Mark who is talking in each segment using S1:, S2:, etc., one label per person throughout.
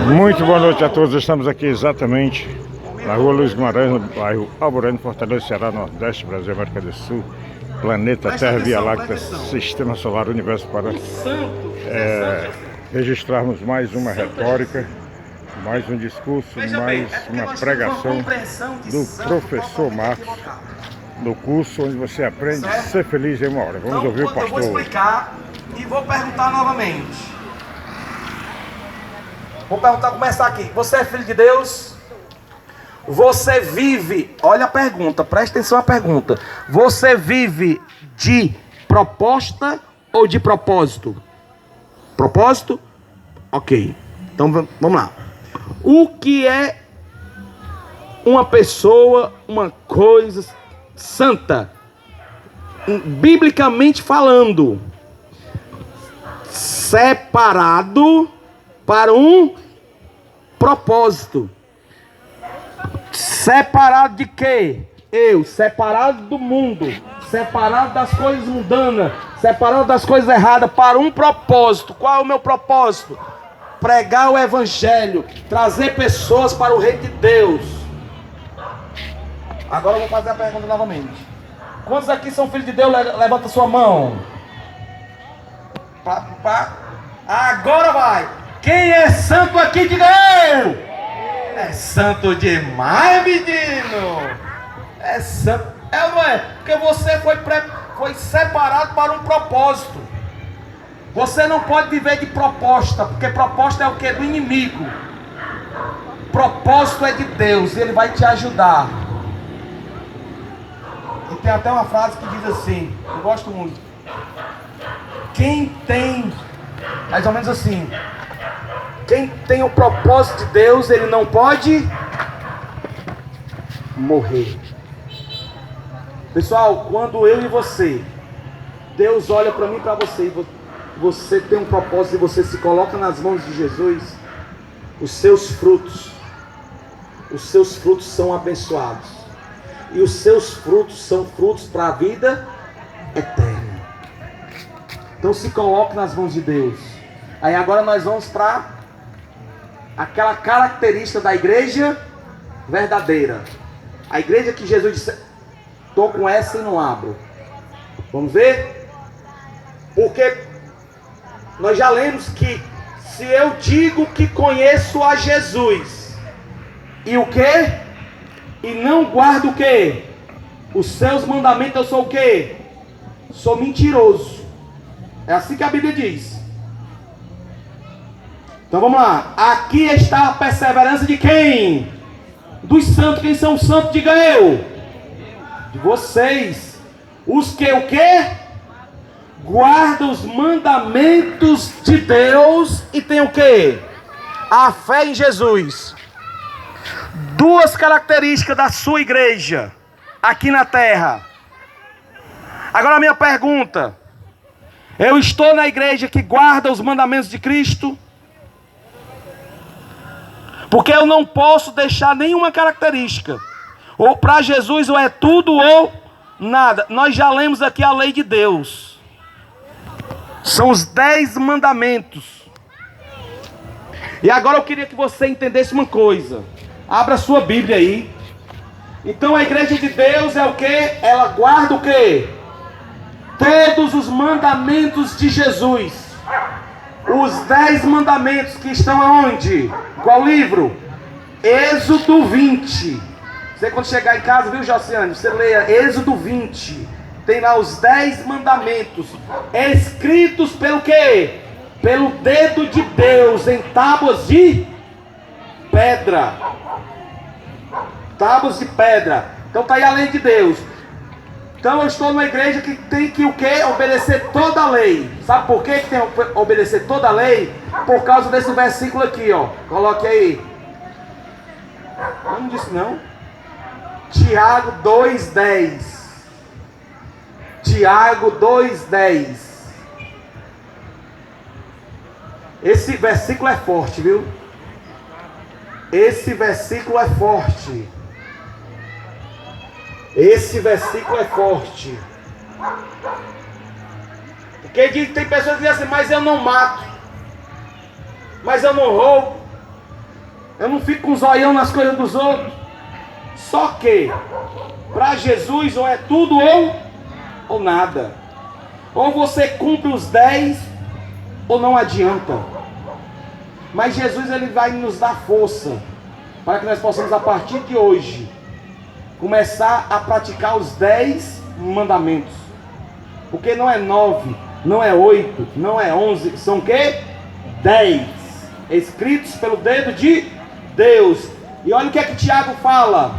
S1: Muito boa noite a todos. Estamos aqui exatamente na rua Luiz Guimarães, no bairro Alvorano, Fortaleza, Ceará, Nordeste, Brasil, América do Sul, planeta Terra, Via Láctea, Sistema Solar, Universo, para registrarmos mais uma retórica, mais um discurso, mais uma pregação do professor Marcos, no curso onde você aprende a ser feliz em uma hora. Vamos ouvir o pastor.
S2: Eu vou explicar e vou perguntar novamente. Vou começar aqui. Você é filho de Deus? Você vive, olha a pergunta, presta atenção à pergunta. Você vive de proposta ou de propósito? Propósito? Ok. Então vamos lá. O que é uma pessoa, uma coisa santa? Biblicamente falando, separado para um propósito. Separado de quê? Eu, separado do mundo, separado das coisas mundanas, separado das coisas erradas, para um propósito. Qual é o meu propósito? Pregar o evangelho, trazer pessoas para o reino de Deus. Agora eu vou fazer a pergunta novamente. Quantos aqui são filhos de Deus? Levanta sua mão. Agora vai. Quem é santo aqui, diga eu. É santo demais, menino. É santo. É ou não é? Porque você foi separado para um propósito. Você não pode viver de proposta, porque proposta é o que? Do inimigo. Propósito é de Deus e Ele vai te ajudar. E tem até uma frase que diz assim, eu gosto muito. Quem tem, mais ou menos assim, quem tem o propósito de Deus, ele não pode morrer. Pessoal, quando eu e você, Deus olha para mim e para você, você tem um propósito e você se coloca nas mãos de Jesus, os seus frutos são abençoados. E os seus frutos são frutos para a vida eterna. Então se coloque nas mãos de Deus. Aí agora nós vamos para aquela característica da igreja verdadeira. A igreja que Jesus disse, estou com essa e não abro. Vamos ver? Porque nós já lemos que se eu digo que conheço a Jesus, e o que? E não guardo o que? Os seus mandamentos, eu sou o que? Sou mentiroso. É assim que a Bíblia diz. Então vamos lá. Aqui está a perseverança de quem? Dos santos. Quem são os santos? Diga eu. De vocês. Os que o quê? Guardam os mandamentos de Deus e tem o quê? A fé em Jesus. Duas características da sua igreja aqui na terra. Agora a minha pergunta. Eu estou na igreja que guarda os mandamentos de Cristo? Porque eu não posso deixar nenhuma característica. Ou para Jesus ou é tudo ou nada. Nós já lemos aqui a lei de Deus. São os 10 mandamentos. E agora eu queria que você entendesse uma coisa. Abra a sua Bíblia aí. Então a igreja de Deus é o que? Ela guarda o que? Todos os mandamentos de Jesus. Os 10 mandamentos que estão aonde? Qual livro? Êxodo 20. Você quando chegar em casa, viu, Josiane? Você leia Êxodo 20. Tem lá os 10 mandamentos. Escritos pelo quê? Pelo dedo de Deus em tábuas de pedra. Tábuas de pedra. Então está aí a lei de Deus. Então eu estou numa igreja que tem que o quê? Obedecer toda a lei. Sabe por quê que tem que obedecer toda a lei? Por causa desse versículo aqui, ó. Coloque aí. Não disse não. Tiago 2:10. Tiago 2:10. Esse versículo é forte, viu? Esse versículo é forte. Esse versículo é forte. Porque tem pessoas que dizem assim, mas eu não mato, mas eu não roubo, Eu não fico com zoião nas coisas dos outros. Só que, para Jesus, ou é tudo ou nada. Ou você cumpre os 10, ou não adianta. Mas Jesus, ele vai nos dar força, para que nós possamos, a partir de hoje, começar a praticar os 10 mandamentos. Porque não é 9, não é 8, não é 11, são o quê? 10. Escritos pelo dedo de Deus. E olha o que é que Tiago fala.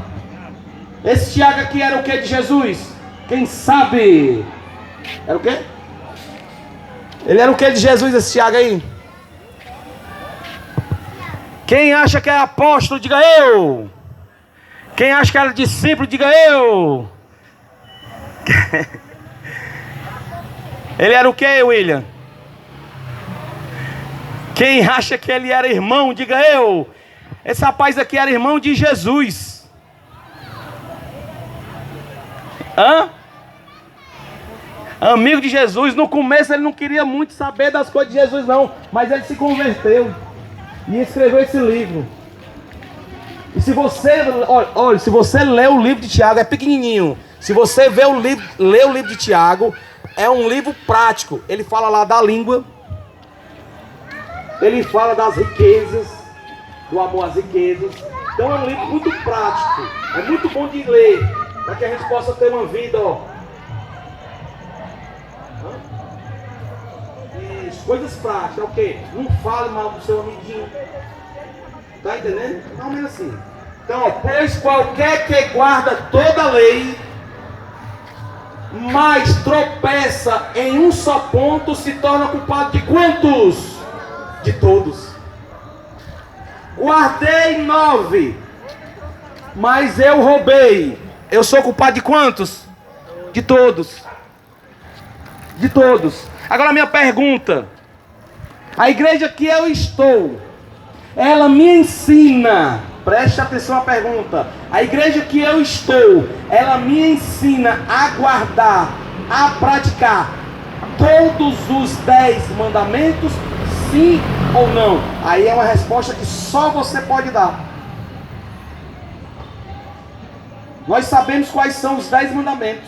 S2: Esse Tiago aqui era o que de Jesus? Quem sabe? Era o quê? Ele era o que de Jesus, esse Tiago aí? Quem acha que é apóstolo, diga eu. Quem acha que era discípulo, diga eu. Ele era o que, William? Quem acha que ele era irmão, diga eu. Esse rapaz aqui era irmão de Jesus. Hã? Amigo de Jesus. No começo ele não queria muito saber das coisas de Jesus não, mas ele se converteu e escreveu esse livro. E se você, olha, se você lê o livro de Tiago, é pequenininho. Se você lê o livro de Tiago, é um livro prático. Ele fala lá da língua, ele fala das riquezas, do amor às riquezas. Então é um livro muito prático, é muito bom de ler, para que a gente possa ter uma vida, Isso, coisas práticas, é o quê? Não fale mal do seu amiguinho. Tá entendendo? Não é assim. Então, pois qualquer que guarda toda a lei, mas tropeça em um só ponto, se torna culpado de quantos? De todos. Guardei 9, mas eu roubei. Eu sou culpado de quantos? De todos. De todos. Agora a minha pergunta. A igreja que eu estou, ela me ensina, preste atenção à pergunta. A igreja que eu estou, ela me ensina a guardar, a praticar todos os 10 mandamentos, sim ou não? Aí é uma resposta que só você pode dar. Nós sabemos quais são os 10 mandamentos.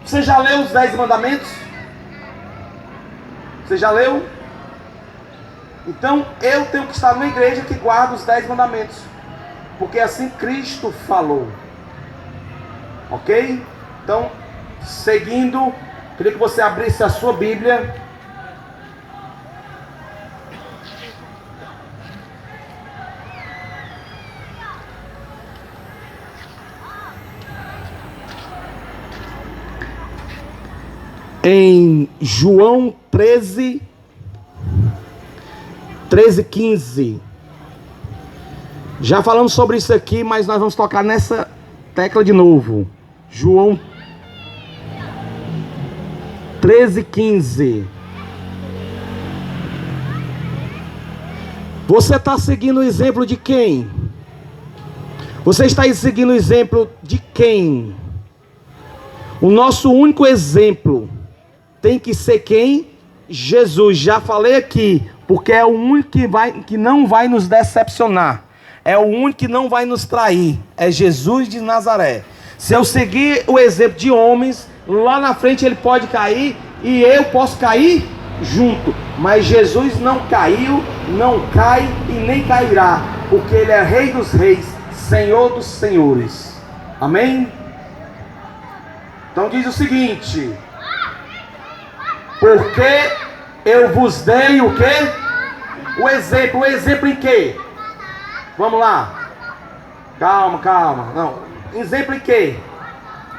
S2: Você já leu os 10 mandamentos? Você já leu? Então eu tenho que estar numa igreja que guarda os 10 mandamentos, porque assim Cristo falou. Ok? Então, seguindo, queria que você abrisse a sua Bíblia em João 13:15. Já falamos sobre isso aqui, mas nós vamos tocar nessa tecla de novo. João 13:15. Você está seguindo o exemplo de quem? Você está seguindo o exemplo de quem? O nosso único exemplo tem que ser quem? Jesus. Já falei aqui, porque é o único que não vai nos decepcionar. É o único que não vai nos trair. É Jesus de Nazaré. Se eu seguir o exemplo de homens, lá na frente ele pode cair e eu posso cair junto. Mas Jesus não caiu, não cai e nem cairá, porque ele é Rei dos Reis, Senhor dos Senhores. Amém? Então diz o seguinte: porque eu vos dei o quê? O exemplo. O exemplo em quê? Vamos lá. Calma. Não. Exemplo em quê?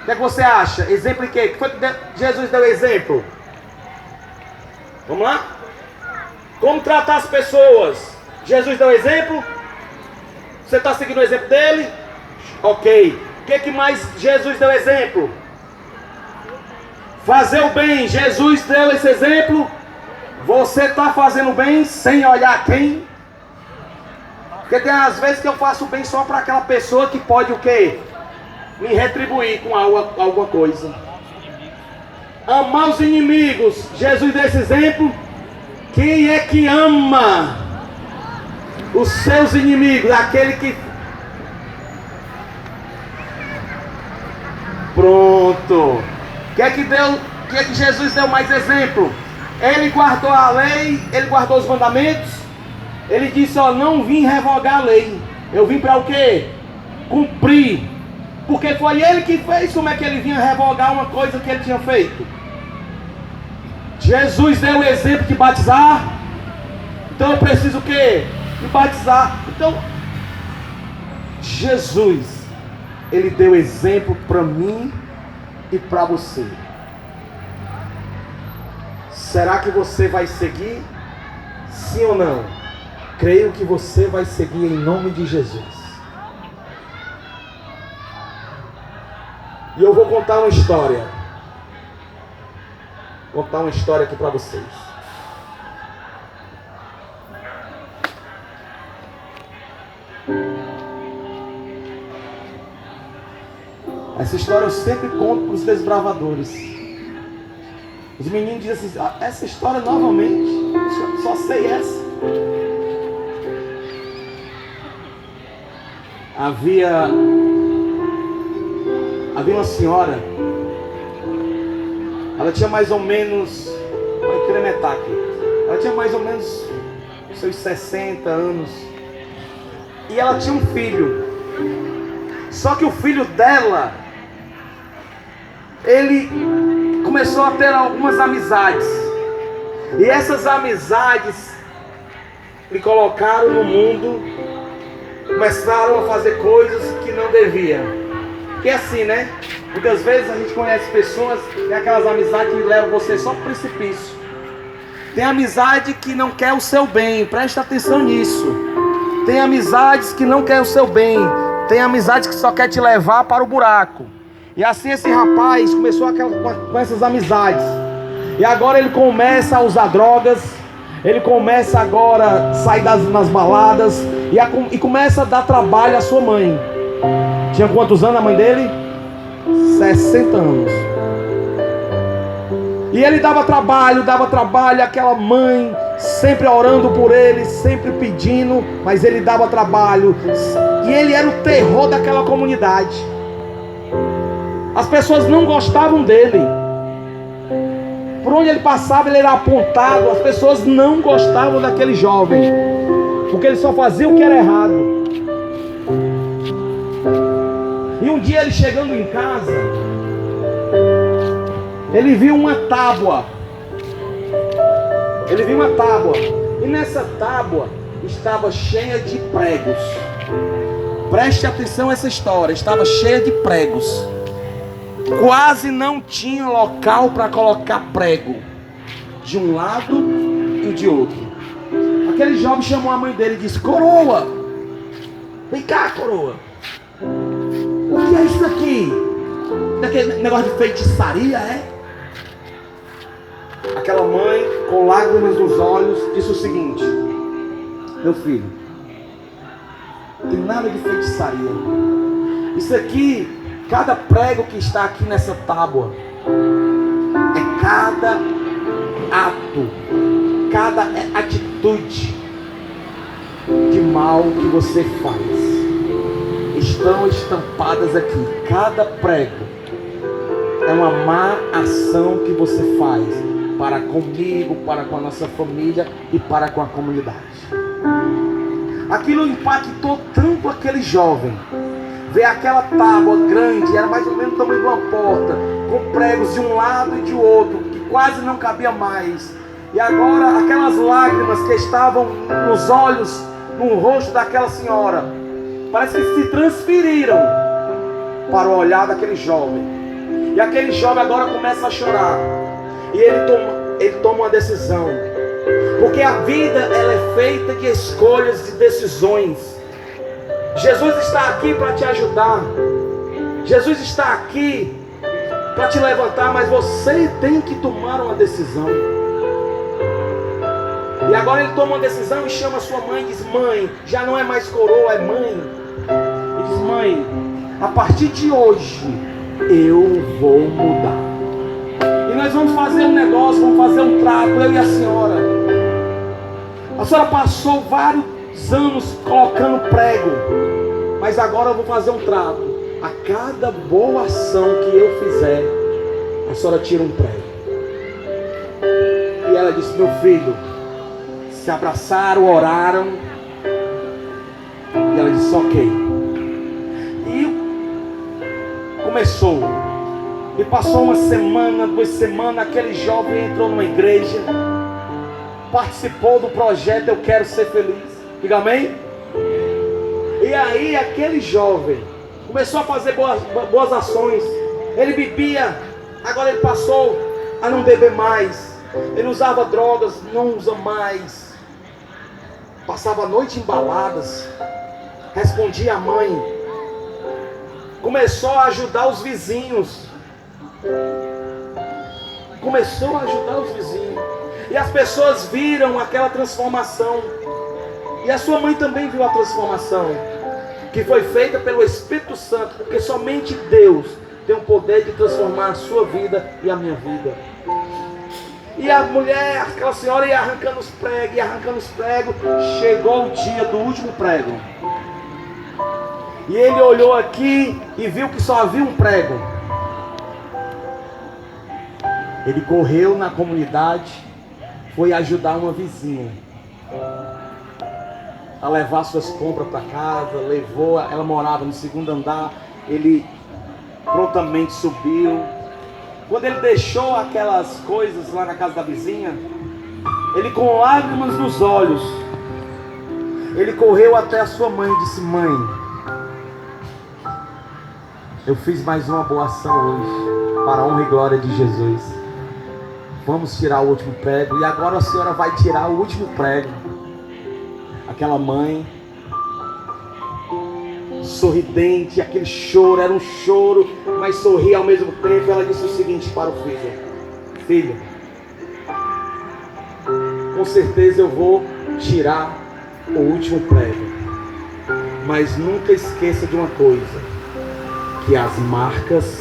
S2: O que é que você acha? Exemplo em quê? O que foi que Jesus deu exemplo? Vamos lá? Como tratar as pessoas? Jesus deu exemplo? Você está seguindo o exemplo dele? Ok. O que mais Jesus deu exemplo? Fazer o bem. Jesus deu esse exemplo. Você está fazendo bem sem olhar quem? Porque tem às vezes que eu faço bem só para aquela pessoa que pode o quê? Me retribuir com alguma coisa. Amar os inimigos. Jesus deu esse exemplo. Quem é que ama? os seus inimigos, aquele que... Pronto. O que é que Jesus deu mais exemplo? Ele guardou a lei, ele guardou os mandamentos. Ele disse, ó, não vim revogar a lei. Eu vim para o quê? Cumprir. Porque foi ele que fez. Como é que ele vinha revogar uma coisa que ele tinha feito? Jesus deu o exemplo de batizar. Então eu preciso o quê? De batizar. Então, Jesus, ele deu exemplo para mim e para você. Será que você vai seguir? Sim ou não? Creio que você vai seguir em nome de Jesus. E eu vou contar uma história. Vou contar uma história aqui para vocês. Essa história eu sempre conto para os desbravadores. Os meninos dizem assim, essa história novamente, só sei essa. Havia uma senhora, ela tinha mais ou menos, vou incrementar aqui, ela tinha mais ou menos seus 60 anos, e ela tinha um filho, só que o filho dela, ele começou a ter algumas amizades, e essas amizades lhe colocaram no mundo, começaram a fazer coisas que não deviam. Que é assim, né? Muitas vezes a gente conhece pessoas, tem aquelas amizades que levam você só para o precipício. Tem amizade que não quer o seu bem, presta atenção nisso. Tem amizades que não quer o seu bem, tem amizade que só quer te levar para o buraco. E assim esse rapaz começou com essas amizades. E agora ele começa a usar drogas, ele começa agora a sair nas baladas e começa a dar trabalho à sua mãe. Tinha quantos anos a mãe dele? 60 anos. E ele dava trabalho, aquela mãe sempre orando por ele, sempre pedindo, mas ele dava trabalho. E ele era o terror daquela comunidade. As pessoas não gostavam dele. Por onde ele passava, ele era apontado. As pessoas não gostavam daquele jovem, porque ele só fazia o que era errado. E um dia ele chegando em casa, ele viu uma tábua. E nessa tábua estava cheia de pregos. Preste atenção a essa história. Estava cheia de pregos. Quase não tinha local para colocar prego, de um lado e de outro. Aquele jovem chamou a mãe dele e disse: coroa, vem cá, coroa. O que é isso aqui? Daquele negócio de feitiçaria, é? Aquela mãe, com lágrimas nos olhos, disse o seguinte: meu filho, não tem nada de feitiçaria. Isso aqui, cada prego que está aqui nessa tábua, é cada ato, cada atitude de mal que você faz. Estão estampadas aqui. Cada prego é uma má ação que você faz para comigo, para com a nossa família e para com a comunidade. Aquilo impactou tanto aquele jovem. Ver aquela tábua grande, era mais ou menos o tamanho de uma porta, com pregos de um lado e de outro, que quase não cabia mais. E agora aquelas lágrimas que estavam nos olhos, no rosto daquela senhora, parece que se transferiram para o olhar daquele jovem. E aquele jovem agora começa a chorar. E ele toma uma decisão. Porque a vida, ela é feita de escolhas, de decisões. Jesus está aqui para te ajudar. Jesus está aqui para te levantar, mas você tem que tomar uma decisão. E agora ele toma uma decisão e chama sua mãe e diz: mãe, já não é mais coroa, é mãe. Ele diz: mãe, a partir de hoje eu vou mudar. E nós vamos fazer um negócio, vamos fazer um trato, eu e a senhora. A senhora passou vários anos colocando prego, mas agora eu vou fazer um trato. A cada boa ação que eu fizer, a senhora tira um prego. E ela disse: meu filho, se abraçaram, oraram. E ela disse: ok. E começou. E passou uma semana, 2 semanas, aquele jovem entrou numa igreja, participou do projeto Eu Quero Ser Feliz. Diga amém? E aí aquele jovem começou a fazer boas ações. Ele bebia, agora ele passou a não beber mais. Ele usava drogas, não usa mais. Passava a noite em baladas, respondia à mãe. Começou a ajudar os vizinhos. Começou a ajudar os vizinhos. E as pessoas viram aquela transformação. E a sua mãe também viu a transformação, que foi feita pelo Espírito Santo, porque somente Deus tem o poder de transformar a sua vida e a minha vida. E a mulher, aquela senhora ia arrancando os pregos, chegou o dia do último prego. E ele olhou aqui e viu que só havia um prego. Ele correu na comunidade, foi ajudar uma vizinha a levar suas compras para casa, levou, ela morava no 2º andar, ele prontamente subiu. Quando ele deixou aquelas coisas lá na casa da vizinha, ele com lágrimas nos olhos, ele correu até a sua mãe e disse: mãe, eu fiz mais uma boa ação hoje, para a honra e glória de Jesus. Vamos tirar o último prego. E agora a senhora vai tirar o último prego. Aquela mãe, sorridente, aquele choro, era um choro, mas sorria ao mesmo tempo. Ela disse o seguinte para o filho: filho, com certeza eu vou tirar o último prego, mas nunca esqueça de uma coisa, que as marcas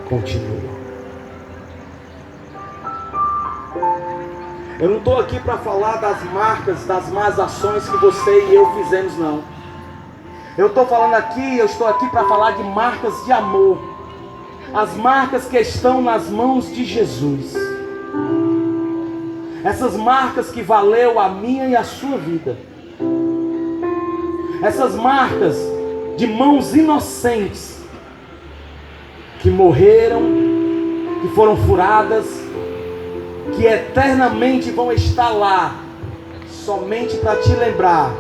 S2: continuam. Eu não estou aqui para falar das marcas, das más ações que você e eu fizemos, não. Eu estou aqui para falar de marcas de amor. As marcas que estão nas mãos de Jesus. Essas marcas que valeu a minha e a sua vida. Essas marcas de mãos inocentes que morreram, que foram furadas, que eternamente vão estar lá, somente para te lembrar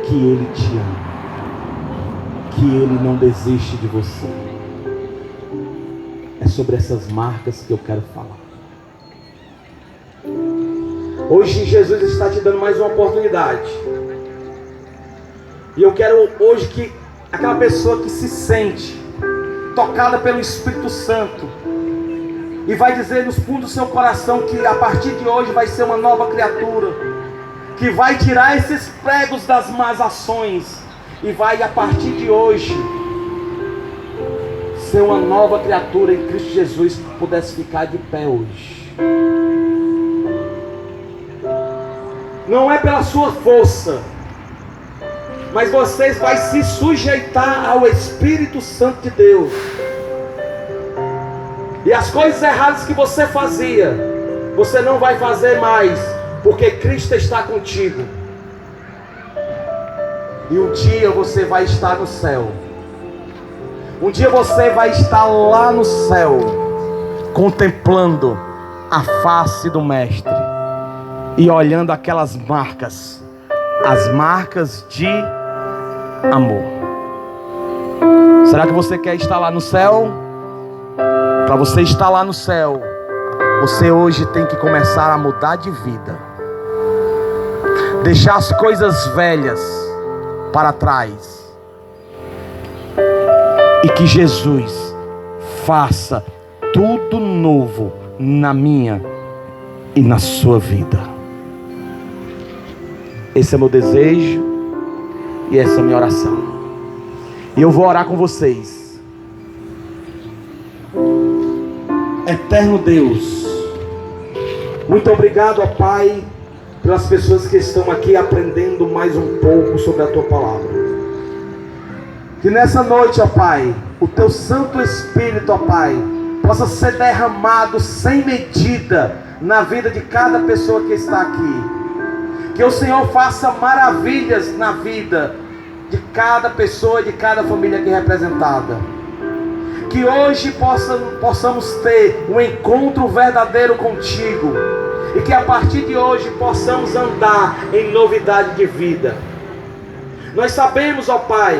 S2: que Ele te ama, que Ele não desiste de você. É sobre essas marcas que eu quero falar. Hoje Jesus está te dando mais uma oportunidade. E eu quero hoje que aquela pessoa que se sente tocada pelo Espírito Santo e vai dizer nos fundos do seu coração que a partir de hoje vai ser uma nova criatura, que vai tirar esses pregos das más ações e vai a partir de hoje ser uma nova criatura em Cristo Jesus, que pudesse ficar de pé hoje. Não é pela sua força, mas você vai se sujeitar ao Espírito Santo de Deus. E as coisas erradas que você fazia, você não vai fazer mais, porque Cristo está contigo. E um dia você vai estar no céu. Um dia você vai estar lá no céu, contemplando a face do Mestre e olhando aquelas marcas, as marcas de amor. Será que você quer estar lá no céu? Para você estar lá no céu, você hoje tem que começar a mudar de vida, deixar as coisas velhas para trás, e que Jesus faça tudo novo na minha e na sua vida. Esse é meu desejo e essa é a minha oração. E eu vou orar com vocês. Eterno Deus, muito obrigado, ó Pai, pelas pessoas que estão aqui aprendendo mais um pouco sobre a Tua palavra. Que nessa noite, ó Pai, o Teu Santo Espírito, ó Pai, possa ser derramado sem medida na vida de cada pessoa que está aqui. Que o Senhor faça maravilhas na vida de cada pessoa, de cada família aqui representada. Que hoje possamos ter um encontro verdadeiro contigo. E que a partir de hoje possamos andar em novidade de vida. Nós sabemos, ó Pai,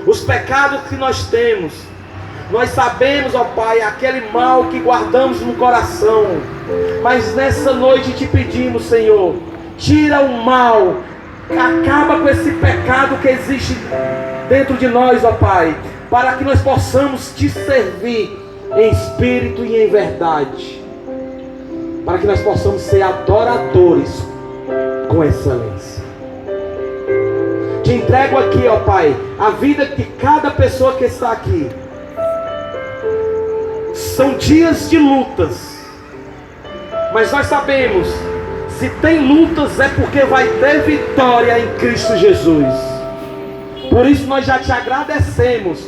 S2: os pecados que nós temos. Nós sabemos, ó Pai, aquele mal que guardamos no coração. Mas nessa noite te pedimos, Senhor, tira o mal, acaba com esse pecado que existe dentro de nós, ó Pai, para que nós possamos te servir em espírito e em verdade, para que nós possamos ser adoradores com excelência. Te entrego aqui, ó Pai, a vida de cada pessoa que está aqui. São dias de lutas, mas nós sabemos, se tem lutas é porque vai ter vitória em Cristo Jesus. Por isso nós já te agradecemos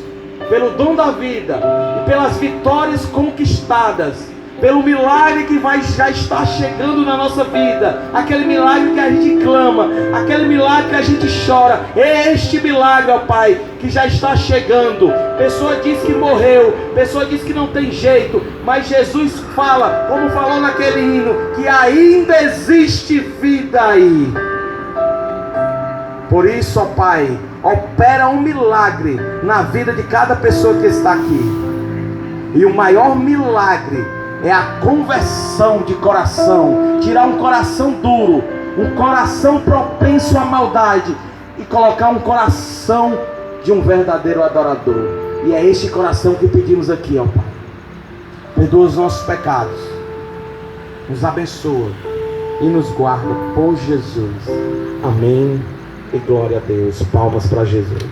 S2: pelo dom da vida e pelas vitórias conquistadas, pelo milagre que já está chegando na nossa vida, aquele milagre que a gente clama, aquele milagre que a gente chora. Este milagre, ó Pai, que já está chegando. Pessoa diz que morreu, pessoa diz que não tem jeito, mas Jesus fala, como falou naquele hino, que ainda existe vida aí. Por isso, ó Pai, opera um milagre na vida de cada pessoa que está aqui. E o maior milagre é a conversão de coração. Tirar um coração duro, um coração propenso à maldade, e colocar um coração de um verdadeiro adorador. E é este coração que pedimos aqui, ó Pai. Perdoa os nossos pecados, nos abençoa e nos guarda por Jesus. Amém e glória a Deus. Palmas para Jesus.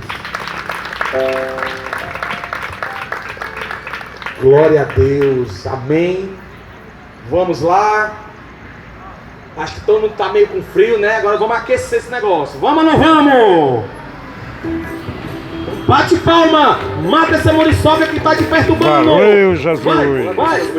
S2: Glória a Deus. Amém. Vamos lá. Acho que todo mundo está meio com frio, né? Agora vamos aquecer esse negócio. Vamos ou não vamos? Bate palma. Mata essa muriçoca que está te perturbando.
S1: Valeu, Jesus.
S2: Vai.